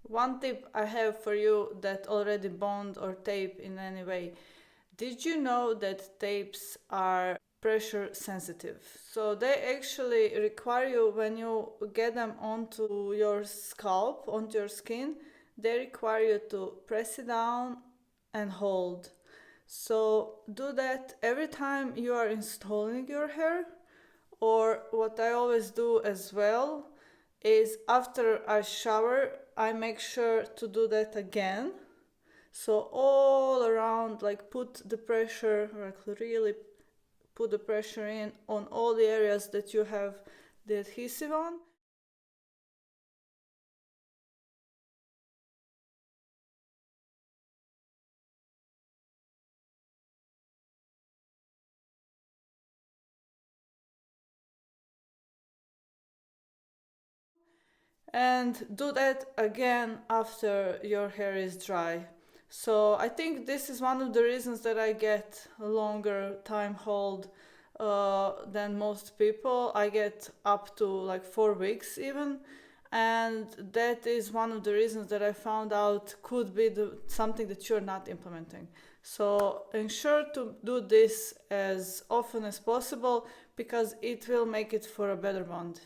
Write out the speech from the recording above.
One tip I have for you that already bond or tape in any way. Did you know that tapes are pressure sensitive? So they actually require you, when you get them onto your scalp, onto your skin, they require you to press it down and hold. So do that every time you are installing your hair. Or what I always do as well is after I shower, I make sure to do that again. So all around, like put the pressure, like really put the pressure in on all the areas that you have the adhesive on. And do that again after your hair is dry. So I think this is one of the reasons that I get a longer time hold than most people. I get up to like 4 weeks even, and that is one of the reasons that I found out could be something that you're not implementing. So ensure to do this as often as possible because it will make it for a better bond.